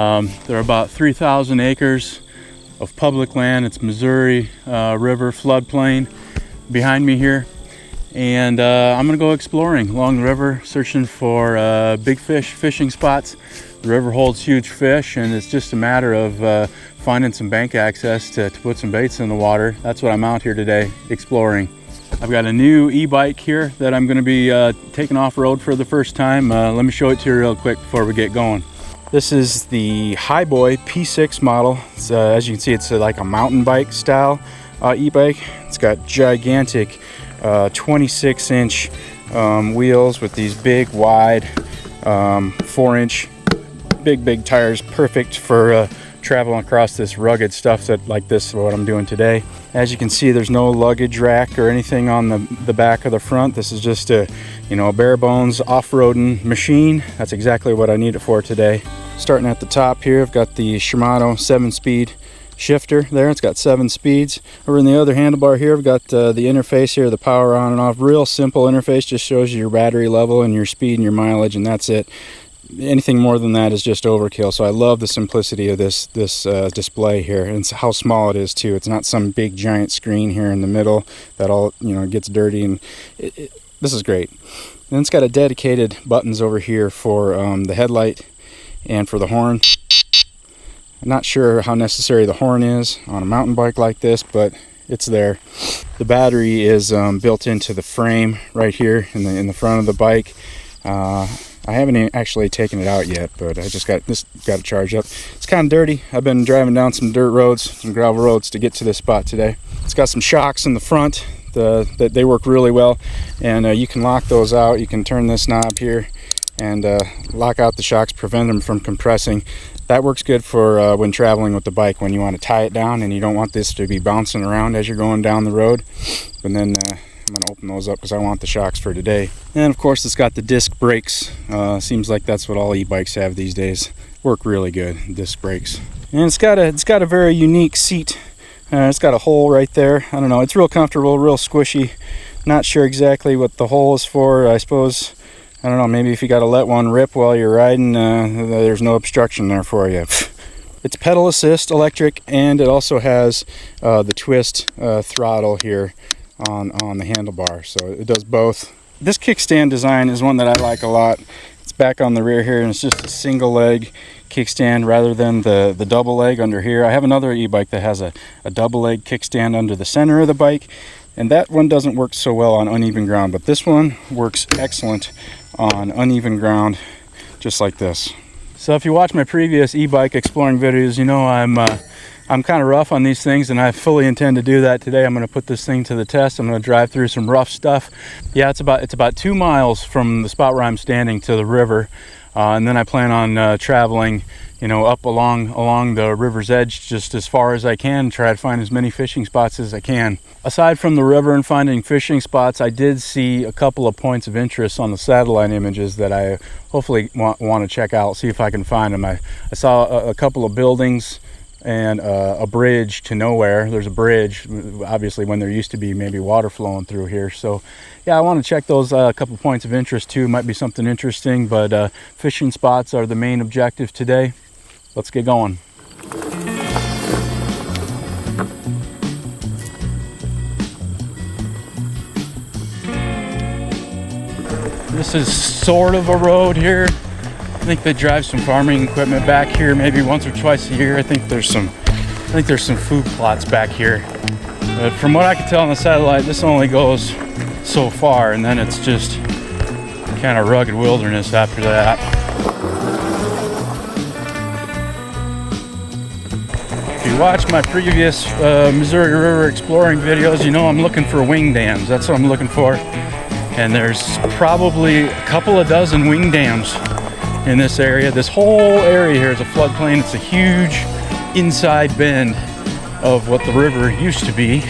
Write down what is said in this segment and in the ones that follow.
There are about 3,000 acres of public land. It's Missouri River floodplain behind me here. And I'm gonna go exploring along the river, searching for big fish fishing spots. The river holds huge fish, and it's just a matter of finding some bank access to put some baits in the water. That's what I'm out here today, exploring. I've got a new e-bike here that I'm gonna be taking off-road for the first time. Let me show it to you real quick before we get going. This is the Hiboy P6 model. It's, as you can see, it's like a mountain bike style e-bike. It's got gigantic 26-inch wheels with these big, wide, 4-inch, big tires, perfect for traveling across this rugged stuff that like this, what I'm doing today. As you can see, there's no luggage rack or anything on the back of the front. This is just a, a bare bones off-roading machine. That's exactly what I need it for today. Starting at the top here, I've got the Shimano 7-speed shifter there. It's got 7 speeds. Over in the other handlebar here, I've got the interface here, the power on and off. Real simple interface, just shows you your battery level and your speed and your mileage, and that's it. Anything more than that is just overkill. So I love the simplicity of this display here, and it's how small it is too. It's not some big giant screen here in the middle that all gets dirty, and this is great. And it's got a dedicated buttons over here for the headlight and for the horn. I'm not sure how necessary the horn is on a mountain bike like this, but it's there. The battery is built into the frame right here in the front of the bike. I haven't actually taken it out yet, but I just got it charged up. It's kind of dirty. I've been driving down some dirt roads, some gravel roads to get to this spot today. It's got some shocks in the front that they work really well, and you can lock those out. You can turn this knob here and lock out the shocks, prevent them from compressing. That works good for when traveling with the bike, when you want to tie it down and you don't want this to be bouncing around as you're going down the road. And then I'm going to open those up because I want the shocks for today. And of course, it's got the disc brakes. Seems like that's what all e-bikes have these days. Work really good, disc brakes. And it's got a very unique seat. It's got a hole right there. I don't know, it's real comfortable, real squishy. Not sure exactly what the hole is for. I suppose, I don't know, maybe if you got to let one rip while you're riding, there's no obstruction there for you. It's pedal assist electric, and it also has the twist throttle here on the handlebar, so it does both. This kickstand design is one that I like a lot. It's back on the rear here, and it's just a single leg kickstand rather than the double leg under here. I have another e-bike that has a double leg kickstand under the center of the bike, and that one doesn't work so well on uneven ground, but this one works excellent on uneven ground, just like this. So if you watch my previous e-bike exploring videos, you know I'm kind of rough on these things, and I fully intend to do that today. I'm going to put this thing to the test. I'm going to drive through some rough stuff. Yeah, it's about 2 miles from the spot where I'm standing to the river, and then I plan on traveling, up along the river's edge just as far as I can, try to find as many fishing spots as I can. Aside from the river and finding fishing spots, I did see a couple of points of interest on the satellite images that I hopefully want to check out, see if I can find them. I saw a couple of buildings and a bridge to nowhere. There's a bridge, obviously, when there used to be maybe water flowing through here. So yeah, I want to check those couple points of interest too. Might be something interesting, but fishing spots are the main objective today. Let's get going. This is sort of a road here. I think they drive some farming equipment back here maybe once or twice a year. I think there's some food plots back here. But from what I can tell on the satellite, this only goes so far, and then it's just kind of rugged wilderness after that. If you watch my previous Missouri River exploring videos, you know I'm looking for wing dams. That's what I'm looking for. And there's probably a couple of dozen wing dams in this area. This whole area here is a floodplain. It's a huge inside bend of what the river used to be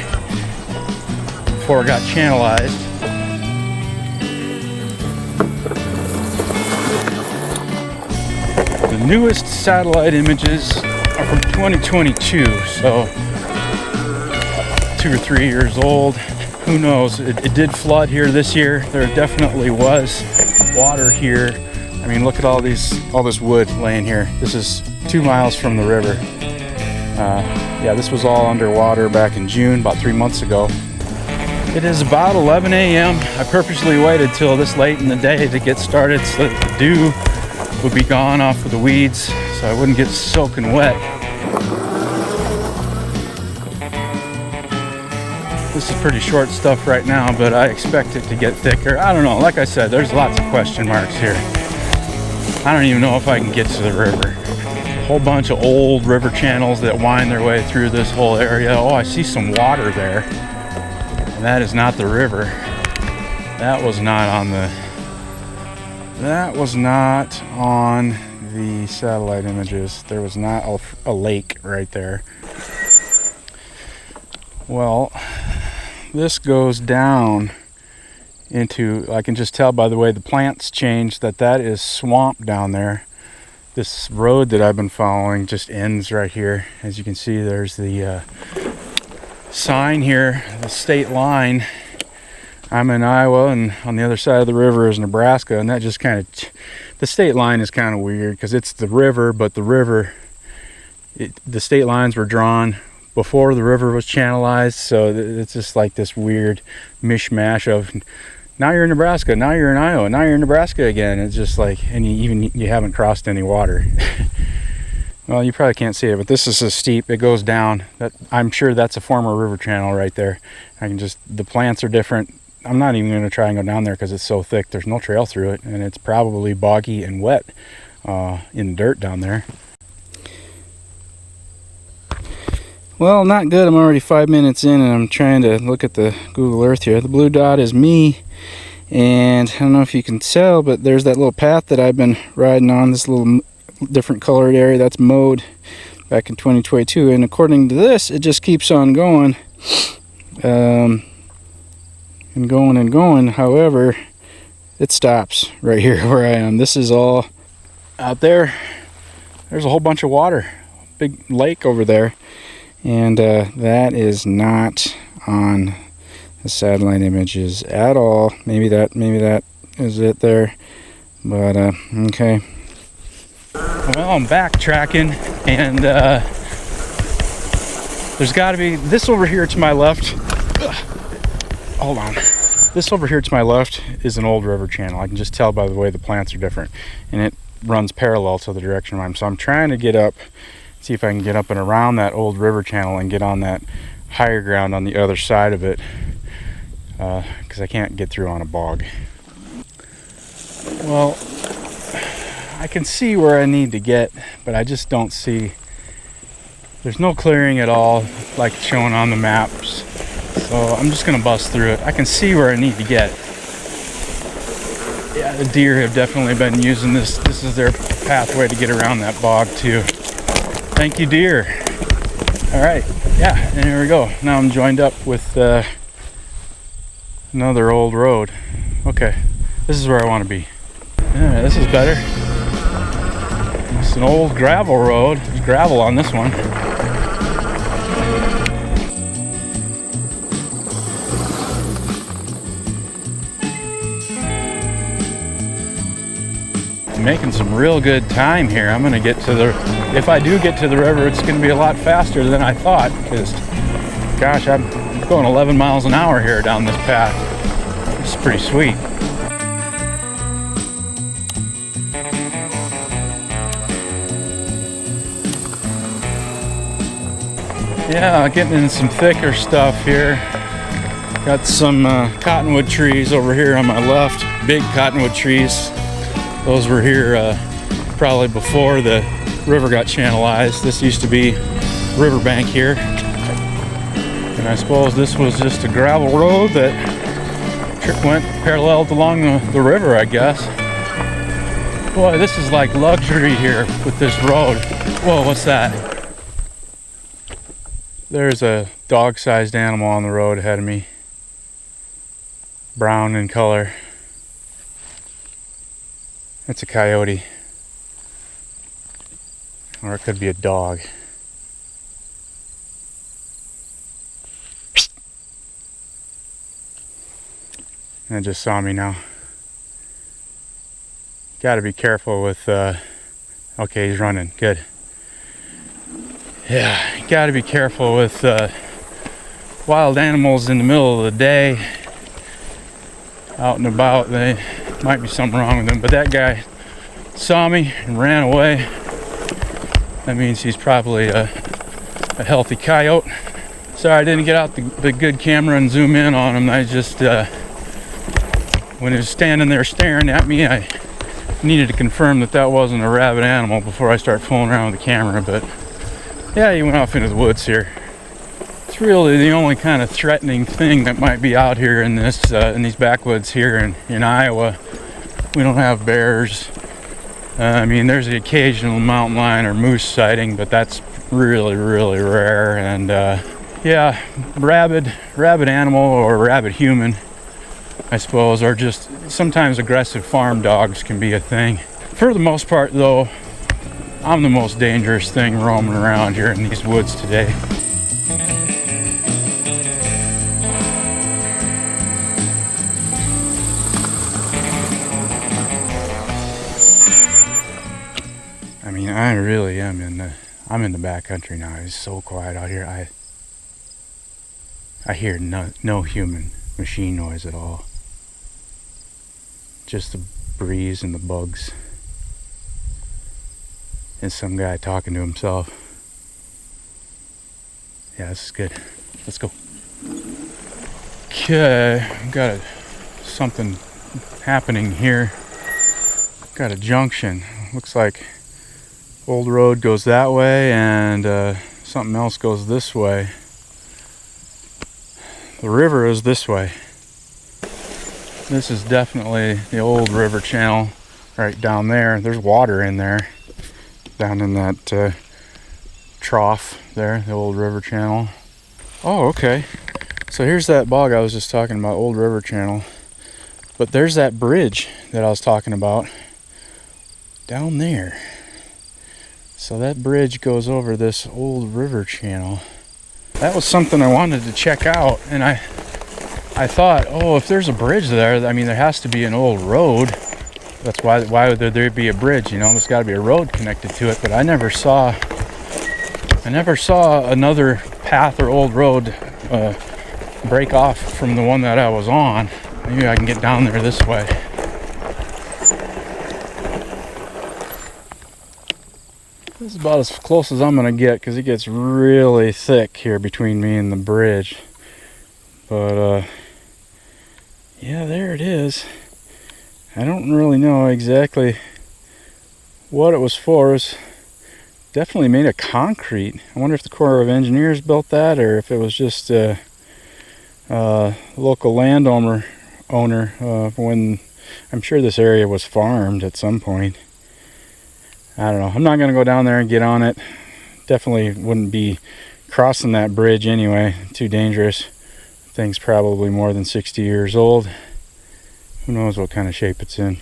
before it got channelized. The newest satellite images are from 2022, so 2 or 3 years old. Who knows? It did flood here this year. There definitely was water here. I mean, look at all this wood laying here. This is 2 miles from the river. Yeah, this was all underwater back in June, about 3 months ago. It is about 11 a.m. I purposely waited till this late in the day to get started so that the dew would be gone off of the weeds so I wouldn't get soaking wet. This is pretty short stuff right now, but I expect it to get thicker. I don't know, like I said, there's lots of question marks here. I don't even know if I can get to the river. A whole bunch of old river channels that wind their way through this whole area. Oh, I see some water there. And that is not the river. That was not on the satellite images. There was not a lake right there. Well, this goes down into, I can just tell by the way the plants changed that is swamp down there. This road that I've been following just ends right here. As you can see, there's the sign here, the state line. I'm in Iowa, and on the other side of the river is Nebraska, and that just kind of, the state line is kind of weird because it's the river, but the state lines were drawn before the river was channelized, so it's just like this weird mishmash of, now you're in Nebraska, now you're in Iowa, now you're in Nebraska again. It's just like, and you haven't crossed any water. Well, you probably can't see it, but this is a steep, it goes down. I'm sure that's a former river channel right there. The plants are different. I'm not even going to try and go down there because it's so thick. There's no trail through it, and it's probably boggy and wet in the dirt down there. Well, not good. I'm already 5 minutes in, and I'm trying to look at the Google Earth here. The blue dot is me, and I don't know if you can tell, but there's that little path that I've been riding on, this little different colored area that's mowed back in 2022, and according to this, it just keeps on going and going and going. However, it stops right here where I am. This is all out there. There's a whole bunch of water, big lake over there, and that is not on the satellite images at all. Maybe that is it there, but okay. Well, I'm backtracking, and there's got to be this over here to my left. Hold on. This over here to my left is an old river channel. I can just tell by the way the plants are different, and it runs parallel to the direction I'm. So I'm trying to get up, see if I can get up and around that old river channel and get on that higher ground on the other side of it, because I can't get through on a bog. Well, I can see where I need to get, but I just don't see, there's no clearing at all like shown on the maps, so I'm just gonna bust through it. I can see where I need to get. Yeah, the deer have definitely been using this. This is their pathway to get around that bog too. Thank you, deer. All right, yeah, and here we go. Now I'm joined up with another old road. Okay, this is where I want to be. Yeah, this is better. It's an old gravel road. There's gravel on this one. I'm making some real good time here. I'm gonna get to the, if I do get to the river, it's gonna be a lot faster than I thought, because gosh, I'm going 11 miles an hour here down this path. It's pretty sweet. Yeah, getting in some thicker stuff here. Got some cottonwood trees over here on my left, big cottonwood trees. Those were here probably before the river got channelized. This used to be riverbank here. And I suppose this was just a gravel road that went parallel along the river, I guess. Boy, this is like luxury here with this road. Whoa, what's that? There's a dog-sized animal on the road ahead of me. Brown in color. It's a coyote. Or it could be a dog. And it just saw me now. got to be careful with, okay, he's running, good. Yeah, you got to be careful with wild animals in the middle of the day, out and about. There might be something wrong with them, but that guy saw me and ran away. That means he's probably a healthy coyote. Sorry I didn't get out the good camera and zoom in on him. I just, when he was standing there staring at me, I needed to confirm that that wasn't a rabid animal before I start fooling around with the camera. But yeah, he went off into the woods here. It's really the only kind of threatening thing that might be out here in this in these backwoods here in Iowa. We don't have bears. I mean, there's the occasional mountain lion or moose sighting, but that's really, really rare. And yeah, rabid animal or rabid human, I suppose, or just sometimes aggressive farm dogs can be a thing. For the most part, though, I'm the most dangerous thing roaming around here in these woods today. I mean, I really am I'm in the backcountry now. It's so quiet out here. I hear no human machine noise at all. Just the breeze and the bugs. And some guy talking to himself. Yeah, this is good. Let's go. Okay, got something happening here. Got a junction. Looks like old road goes that way and something else goes this way. The river is this way. This is definitely the old river channel right down there. There's water in there. Down in that trough there, the old river channel. Oh, okay. So here's that bog I was just talking about, old river channel. But there's that bridge that I was talking about down there. So that bridge goes over this old river channel. That was something I wanted to check out, and I thought, oh, if there's a bridge there, I mean, there has to be an old road. That's why would there be a bridge? You know, there's got to be a road connected to it. But I never saw another path or old road break off from the one that I was on. Maybe I can get down there this way. This is about as close as I'm gonna get because it gets really thick here between me and the bridge. But yeah, there it is. I don't really know exactly what it was for. It was definitely made of concrete. I wonder if the Corps of Engineers built that or if it was just a local landowner when I'm sure this area was farmed at some point. I don't know. I'm not going to go down there and get on it. Definitely wouldn't be crossing that bridge anyway. Too dangerous. Thing's probably more than 60 years old. Who knows what kind of shape it's in.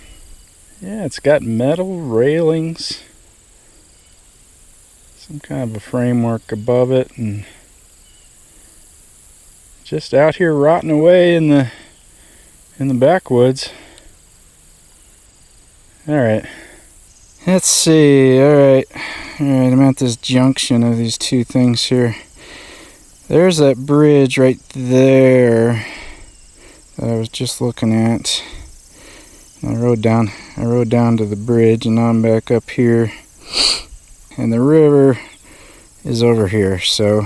Yeah, it's got metal railings. Some kind of a framework above it. And just out here rotting away in the backwoods. Alright. Let's see. Alright, I'm at this junction of these two things here. There's that bridge right there that I was just looking at. I rode down to the bridge and now I'm back up here. And the river is over here. So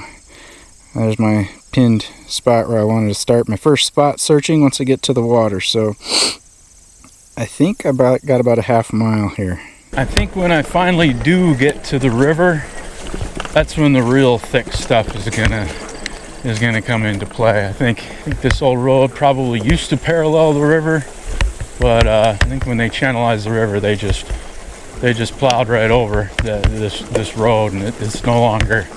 there's my pinned spot where I wanted to start my first spot searching once I get to the water. So I think I got about a half mile here. I think when I finally do get to the river, that's when the real thick stuff is gonna come into play. I think this old road probably used to parallel the river, but I think when they channelized the river, they just plowed right over this road, and it's no longer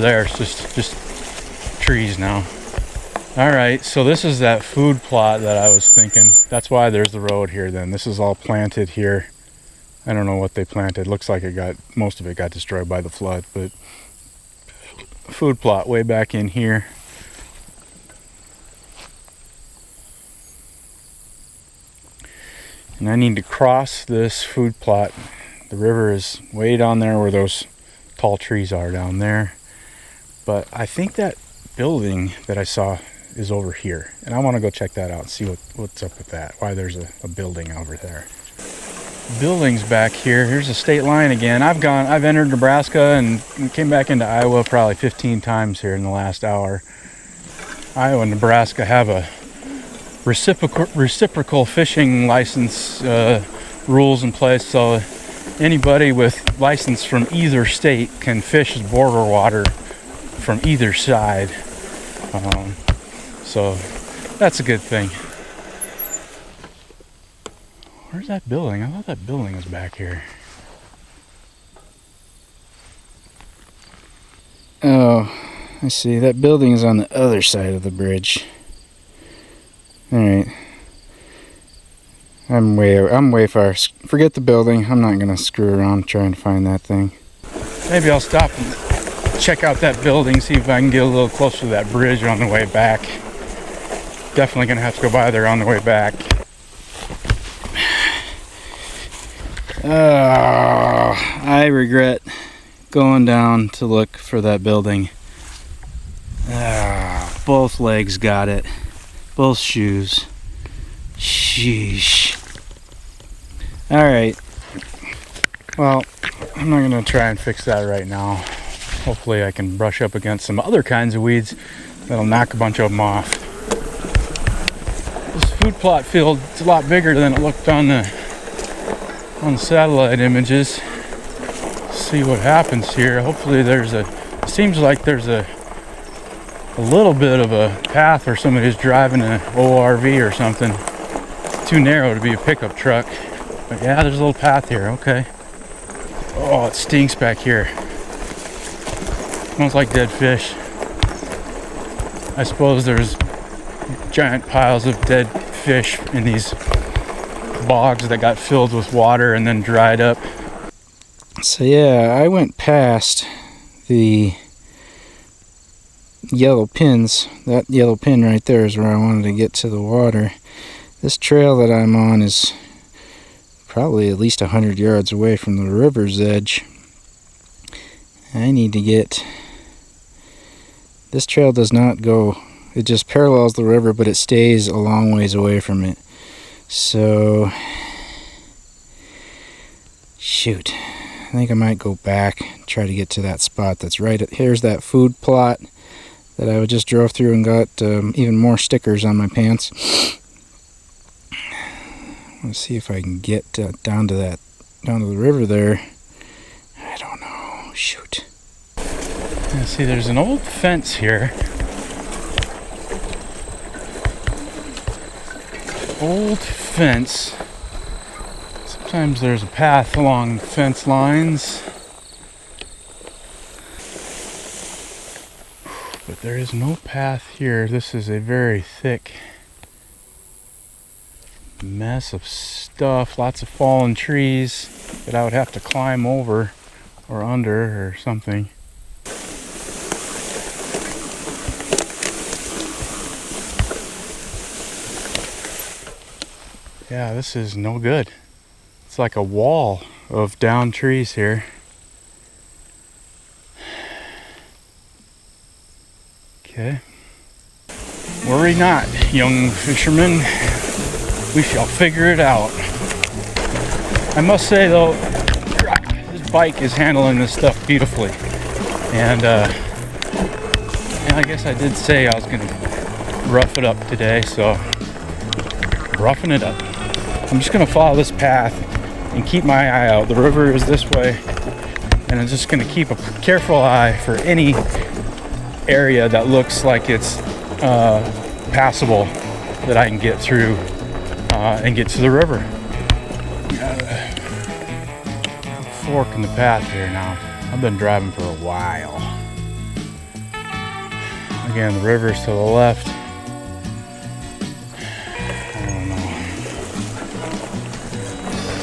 there. It's just trees now. All right, so this is that food plot that I was thinking. That's why there's the road here. Then this is all planted here. I don't know what they planted. Looks like most of it got destroyed by the flood, but food plot way back in here. And I need to cross this food plot. The river is way down there where those tall trees are down there. But I think that building that I saw is over here. And I want to go check that out and see what's up with that. Why there's a building over there. Buildings back here. Here's the state line again. I've entered Nebraska and came back into Iowa probably 15 times here in the last hour. Iowa and Nebraska have a reciprocal fishing license rules in place, so anybody with license from either state can fish border water from either side. So that's a good thing. Where's that building? I thought that building was back here. Oh, I see. That building is on the other side of the bridge. Alright. I'm way far. Forget the building. I'm not gonna screw around trying to find that thing. Maybe I'll stop and check out that building, see if I can get a little closer to that bridge on the way back. Definitely gonna have to go by there on the way back. I regret going down to look for that building. Both legs got it. Both shoes. Sheesh. Alright. Well, I'm not going to try and fix that right now. Hopefully I can brush up against some other kinds of weeds that'll knock a bunch of them off. This food plot field is a lot bigger than it looked on the satellite images. See what happens here. Hopefully it seems like there's a little bit of a path where somebody's driving an ORV or something. It's too narrow to be a pickup truck. But yeah, there's a little path here. Okay. Oh, it stinks back here. Smells like dead fish. I suppose there's giant piles of dead fish in these bogs that got filled with water and then dried up. So yeah, I went past the yellow pins. That yellow pin right there is where I wanted to get to the water. This trail that I'm on is probably at least 100 yards away from the river's edge. I need to get... This trail does not go... It just parallels the river, but it stays a long ways away from it. So... Shoot. I think I might go back and try to get to that spot that's right at... Here's that food plot that I just drove through and got even more stickers on my pants. Let's see if I can get down to the river there. I don't know. Shoot. See, there's an old fence here. Old fence. Sometimes there's a path along fence lines. But there is no path here. This is a very thick mess of stuff. Lots of fallen trees that I would have to climb over or under or something. Yeah, this is no good. It's like a wall of downed trees here. Okay. Worry not, young fisherman. We shall figure it out. I must say though, this bike is handling this stuff beautifully. And I guess I did say I was gonna rough it up today, so roughing it up. I'm just gonna follow this path and keep my eye out. The river is this way, and I'm just gonna keep a careful eye for any area that looks like it's passable that I can get through and get to the river. Got a fork in the path here now. I've been driving for a while. Again, the river's to the left. I don't know.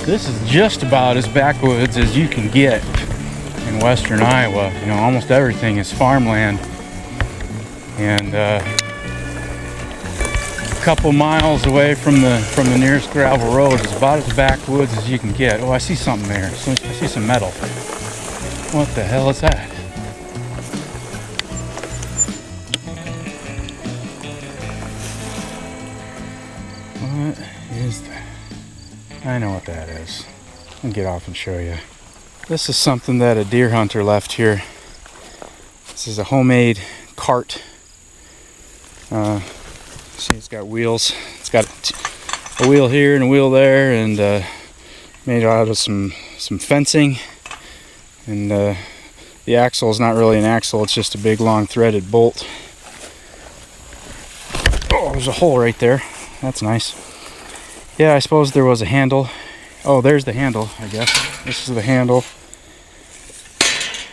This is just about as backwoods as you can get in western Iowa. You know, almost everything is farmland. And couple miles away from the nearest gravel road. It's about as backwoods as you can get. Oh, I see something there. So I see some metal. What the hell is that? What is that? I know what that is. I'll get off and show you. This is something that a deer hunter left here. This is a homemade cart. See, it's got wheels. It's got a wheel here and a wheel there, and made out of some fencing. And the axle is not really an axle, it's just a big long threaded bolt. Oh, there's a hole right there. That's nice. Yeah, I suppose there was a handle. Oh, there's the handle, I guess. This is the handle.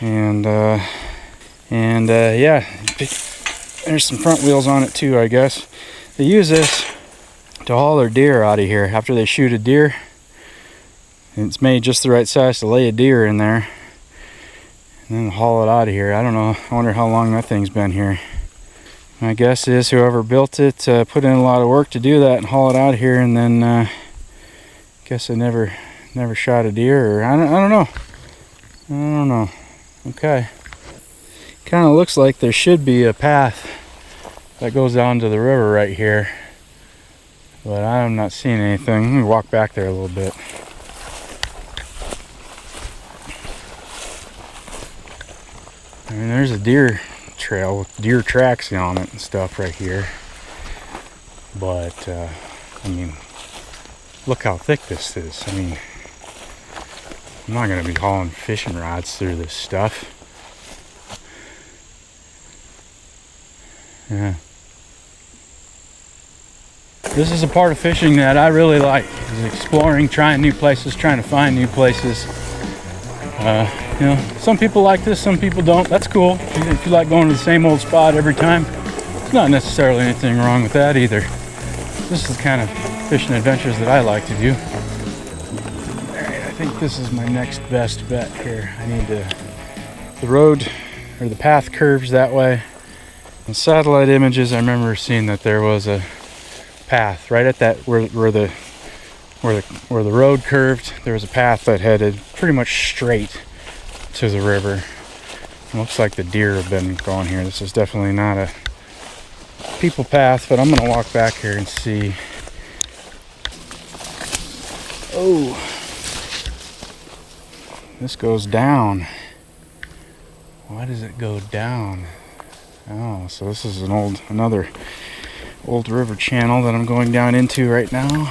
And yeah, there's some front wheels on it too, I guess. They use this to haul their deer out of here after they shoot a deer. And it's made just the right size to lay a deer in there and then haul it out of here. I don't know. I wonder how long that thing's been here. My guess is whoever built it put in a lot of work to do that and haul it out of here, and then guess they never shot a deer, or I don't know. Okay. Kind of looks like there should be a path that goes down to the river right here, but I'm not seeing anything. Let me walk back there a little bit. I mean, there's a deer trail with deer tracks on it and stuff right here, but I mean, look how thick this is. I mean, I'm not going to be hauling fishing rods through this stuff. Yeah. This is a part of fishing that I really like, is exploring, trying new places, trying to find new places. You know, some people like this, some people don't. That's cool. If you like going to the same old spot every time, there's not necessarily anything wrong with that either. This is the kind of fishing adventures that I like to do. Alright, I think this is my next best bet here. I need to, the road, or the path curves that way. In satellite images, I remember seeing that there was a path right at that where the road curved. There was a path that headed pretty much straight to the river. It looks like the deer have been going here. This is definitely not a people path, but I'm gonna walk back here and see. Oh, this goes down. Why does it go down? Oh, so this is another old river channel that I'm going down into right now.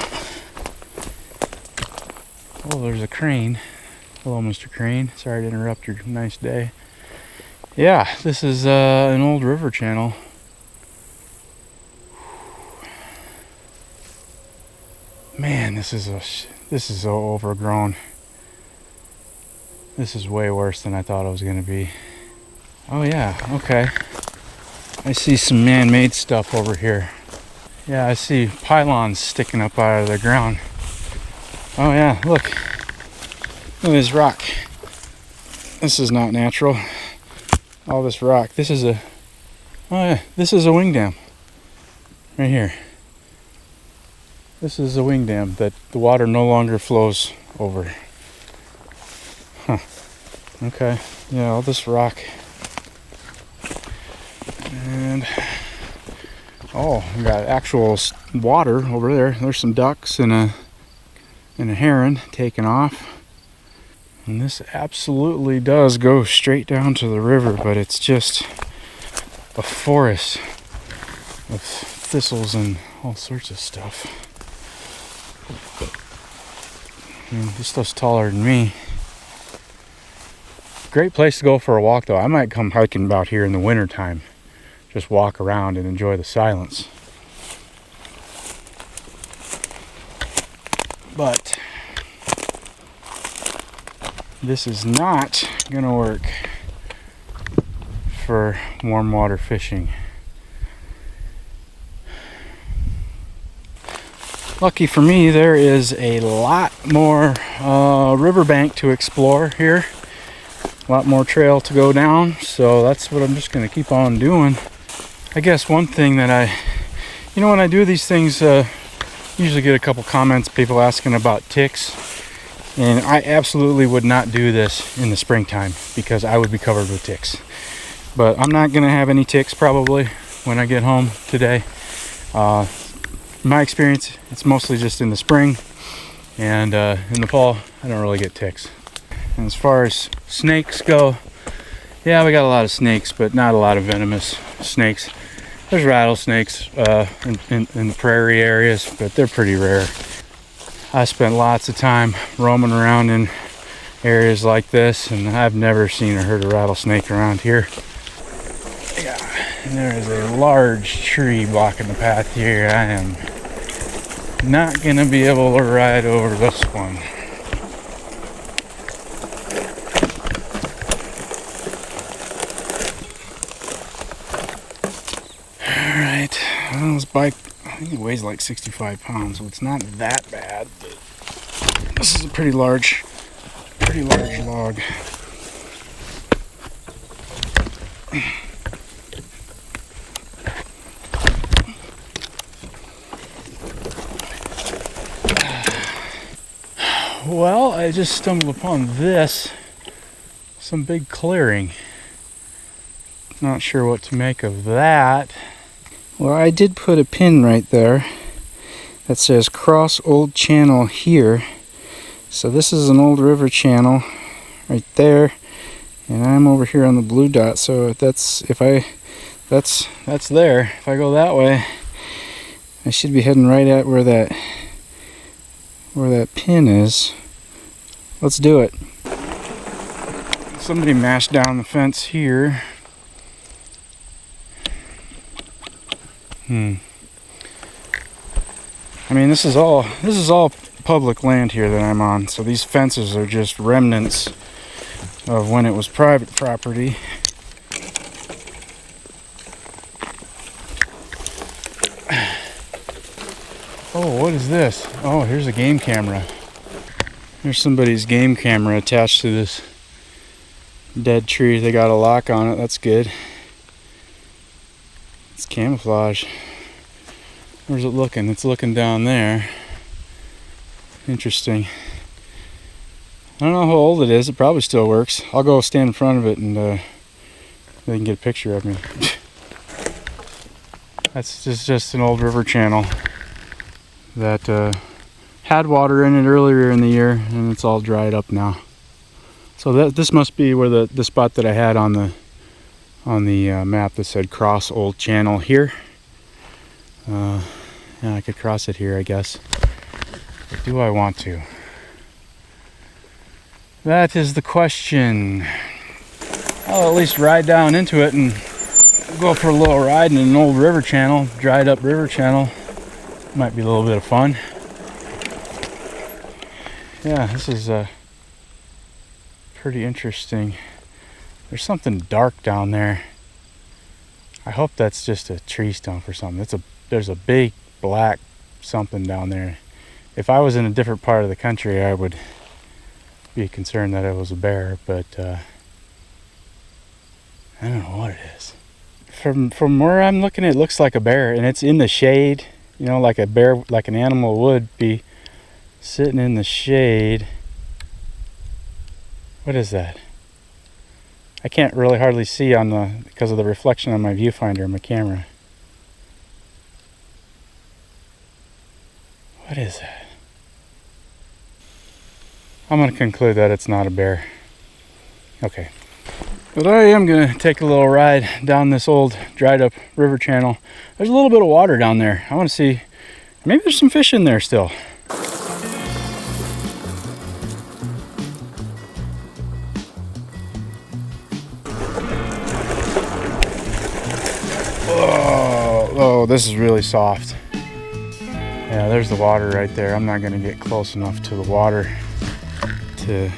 Oh, there's a crane. Hello, Mr. Crane. Sorry to interrupt your nice day. Yeah, this is an old river channel. Man, this is so overgrown. This is way worse than I thought it was going to be. Oh yeah, okay. I see some man-made stuff over here. Yeah, I see pylons sticking up out of the ground. Oh yeah, look. Look at this rock. This is not natural. All this rock. This is a... Oh yeah, this is a wing dam. Right here. This is a wing dam that the water no longer flows over. Huh. Okay. Yeah, all this rock. And... oh, we got actual water over there. There's some ducks and a heron taking off. And this absolutely does go straight down to the river, but it's just a forest of thistles and all sorts of stuff. I mean, this stuff's taller than me. Great place to go for a walk, though. I might come hiking about here in the winter time. Just walk around and enjoy the silence. But this is not gonna work for warm water fishing. Lucky for me, there is a lot more riverbank to explore here. A lot more trail to go down, so that's what I'm just gonna keep on doing. I guess one thing that I You know, when I do these things, usually get a couple comments, people asking about ticks. And I absolutely would not do this in the springtime because I would be covered with ticks. But I'm not gonna have any ticks probably when I get home today. In my experience, it's mostly just in the spring, and in the fall, I don't really get ticks. And as far as snakes go, yeah, we got a lot of snakes, but not a lot of venomous snakes. There's rattlesnakes in the prairie areas, but they're pretty rare. I spent lots of time roaming around in areas like this, and I've never seen or heard a rattlesnake around here. Yeah, and there is a large tree blocking the path here. I am not gonna be able to ride over this one. Alright, well, this bike, I think it weighs like 65 pounds, so it's not that bad, but this is a pretty large log. Well, I just stumbled upon this, some big clearing. Not sure what to make of that. Well, I did put a pin right there that says cross old channel here. So this is an old river channel right there, and I'm over here on the blue dot. So that's there. If I go that way, I should be heading right at where that pin is. Let's do it. Somebody mashed down the fence here. I mean, this is all public land here that I'm on. So these fences are just remnants of when it was private property. Oh, what is this? Oh, here's a game camera. There's somebody's game camera attached to this dead tree. They got a lock on it. That's good. It's camouflage. Where's it looking? It's looking down there. Interesting. I don't know how old it is. It probably still works. I'll go stand in front of it and they can get a picture of me. That's just an old river channel that had water in it earlier in the year, and it's all dried up now. So this must be where the spot that I had on the map that said cross old channel here. Yeah, I could cross it here, I guess. But do I want to? That is the question. I'll at least ride down into it and go for a little ride in an old river channel, dried up river channel. Might be a little bit of fun. Yeah, this is pretty interesting. There's something dark down there. I hope that's just a tree stump or something. There's a big black something down there. If I was in a different part of the country, I would be concerned that it was a bear, but I don't know what it is. From where I'm looking, it looks like a bear, and it's in the shade. You know, like a bear, like an animal would be sitting in the shade. What is that? I can't really hardly see because of the reflection on my viewfinder in my camera. What is that? I'm going to conclude that it's not a bear. Okay. But I am going to take a little ride down this old dried up river channel. There's a little bit of water down there. I want to see, maybe there's some fish in there still. Oh, this is really soft. Yeah, there's the water right there. I'm not going to get close enough to the water to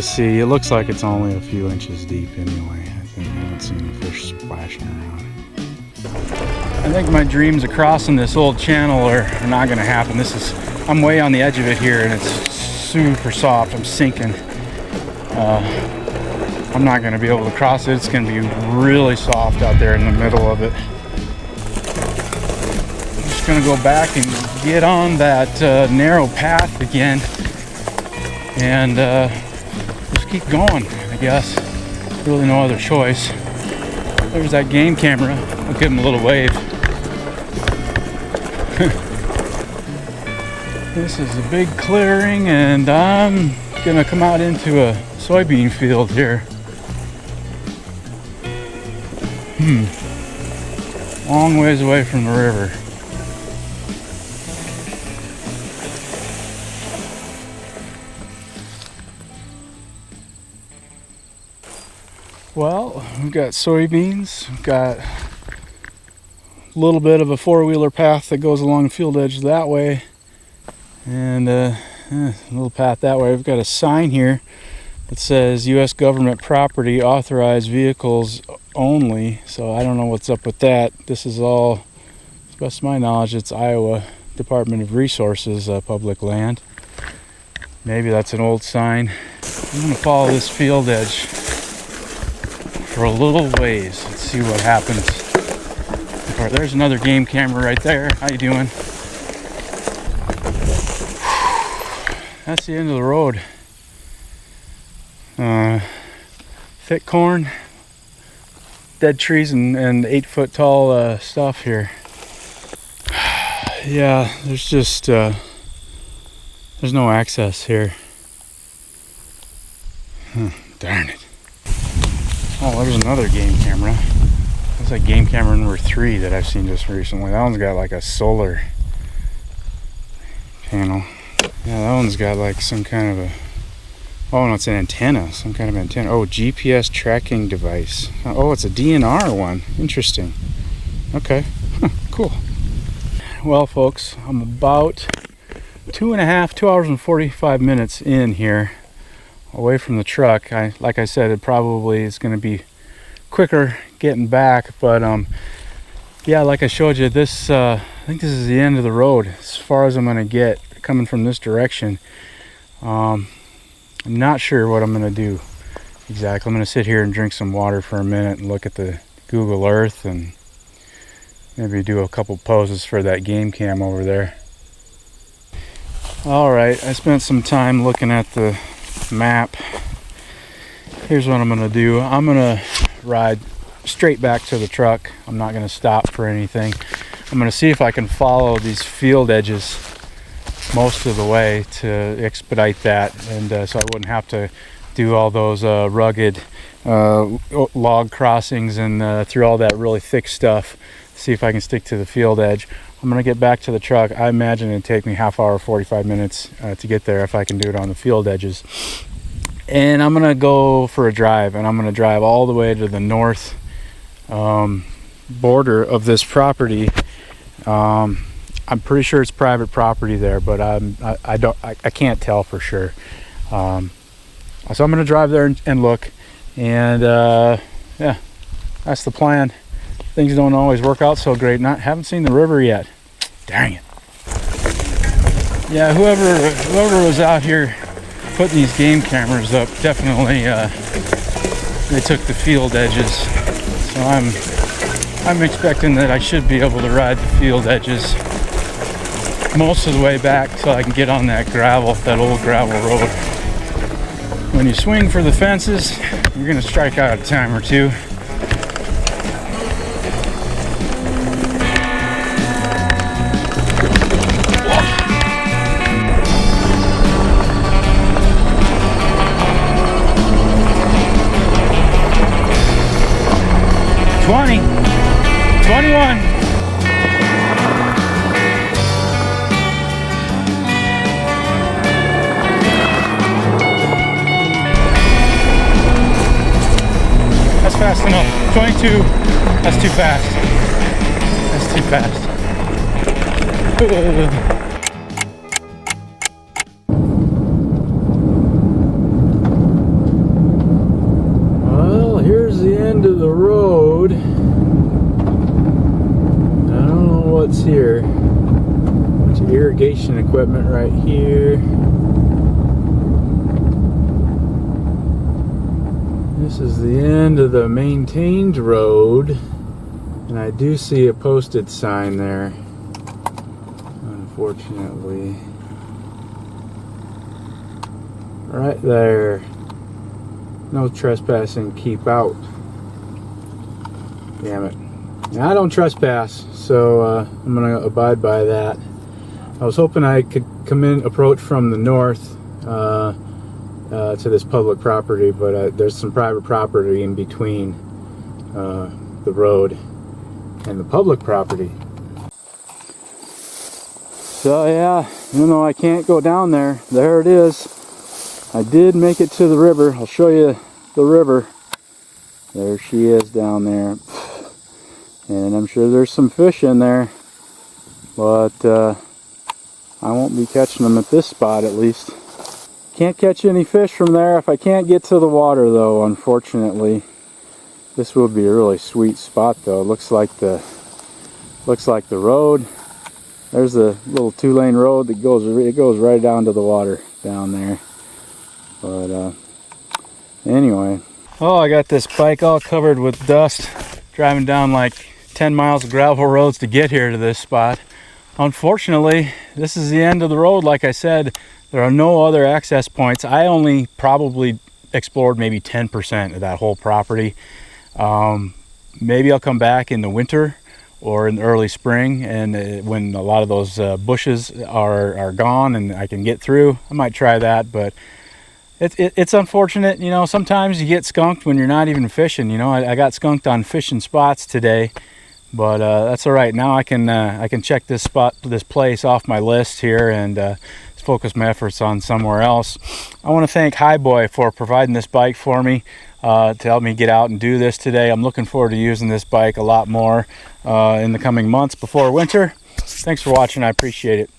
see. It looks like it's only a few inches deep anyway. I think I haven't seen a fish splashing around. I think my dreams of crossing this old channel are not going to happen. I'm way on the edge of it here, and it's super soft. I'm sinking. I'm not going to be able to cross it. It's going to be really soft out there in the middle of it. just gonna go back and get on that narrow path again and just keep going, I guess. Really no other choice. There's that game camera. I'll give him a little wave. This is a big clearing, and I'm gonna come out into a soybean field here. Long ways away from the river. Well, we've got soybeans. We've got a little bit of a four-wheeler path that goes along the field edge that way, and a little path that way. We've got a sign here that says U.S. government property, authorized vehicles only. So I don't know what's up with that. This is all, to the best of my knowledge, it's Iowa Department of Resources public land. Maybe that's an old sign. I'm gonna follow this field edge for a little ways. Let's see what happens. Or there's another game camera right there. How you doing? That's the end of the road. Thick corn, dead trees, and 8-foot tall stuff here. Yeah, there's just there's no access here. Darn it. Oh, there's another game camera. That's like game camera number 3 that I've seen just recently. That one's got like a solar panel. Yeah, that one's got like some kind of a, oh no, it's an antenna, some kind of antenna. Oh, GPS tracking device. Oh, it's a DNR one. Interesting. Okay, cool. Well, folks, I'm about 2 hours and 45 minutes in here, away from the truck. Like I said, it probably is going to be quicker getting back, but yeah, like I showed you, this I think this is the end of the road as far as I'm going to get coming from this direction. I'm not sure what I'm going to do exactly. I'm going to sit here and drink some water for a minute and look at the Google Earth and maybe do a couple poses for that game cam over there. Alright, I spent some time looking at the map. Here's what I'm going to do. I'm going to ride straight back to the truck. I'm not going to stop for anything. I'm going to see if I can follow these field edges most of the way to expedite that, and so I wouldn't have to do all those rugged log crossings and through all that really thick stuff. See if I can stick to the field edge. I'm going to get back to the truck. I imagine it'd take me half hour, 45 minutes to get there if I can do it on the field edges. And I'm going to go for a drive, and I'm going to drive all the way to the north border of this property. I'm pretty sure it's private property there, but I can't tell for sure. So I'm going to drive there and look, and yeah, that's the plan. Things don't always work out so great. Haven't seen the river yet. Dang it. Yeah, whoever was out here putting these game cameras up, definitely they took the field edges. So I'm expecting that I should be able to ride the field edges most of the way back so I can get on that old gravel road. When you swing for the fences, you're gonna strike out a time or two. Fast enough. 22. That's too fast. That's too fast. Well, here's the end of the road. I don't know what's here. Bunch of irrigation equipment right here. This is the end of the maintained road, and I do see a posted sign there. Unfortunately. Right there. No trespassing, keep out. Damn it. Now, I don't trespass, so I'm gonna abide by that. I was hoping I could approach from the north to this public property, but there's some private property in between the road and the public property. So yeah, even though I can't go down there, there it is. I did make it to the river. I'll show you the river. There she is down there. And I'm sure there's some fish in there, but I won't be catching them at this spot at least. Can't catch any fish from there if I can't get to the water though, unfortunately. This would be a really sweet spot though. Looks like the road. There's a little 2-lane road that goes right down to the water down there. But anyway. Oh, I got this bike all covered with dust, driving down like 10 miles of gravel roads to get here to this spot. Unfortunately, this is the end of the road. Like I said, there are no other access points. I only probably explored maybe 10% of that whole property. Maybe I'll come back in the winter or in the early spring, and when a lot of those bushes are gone and I can get through, I might try that. But it's unfortunate, you know, sometimes you get skunked when you're not even fishing. You know, I got skunked on fishing spots today, but that's all right. Now I can check this place off my list here and focus my efforts on somewhere else. I want to thank Hiboy for providing this bike for me to help me get out and do this today. I'm looking forward to using this bike a lot more in the coming months before winter. Thanks for watching. I appreciate it.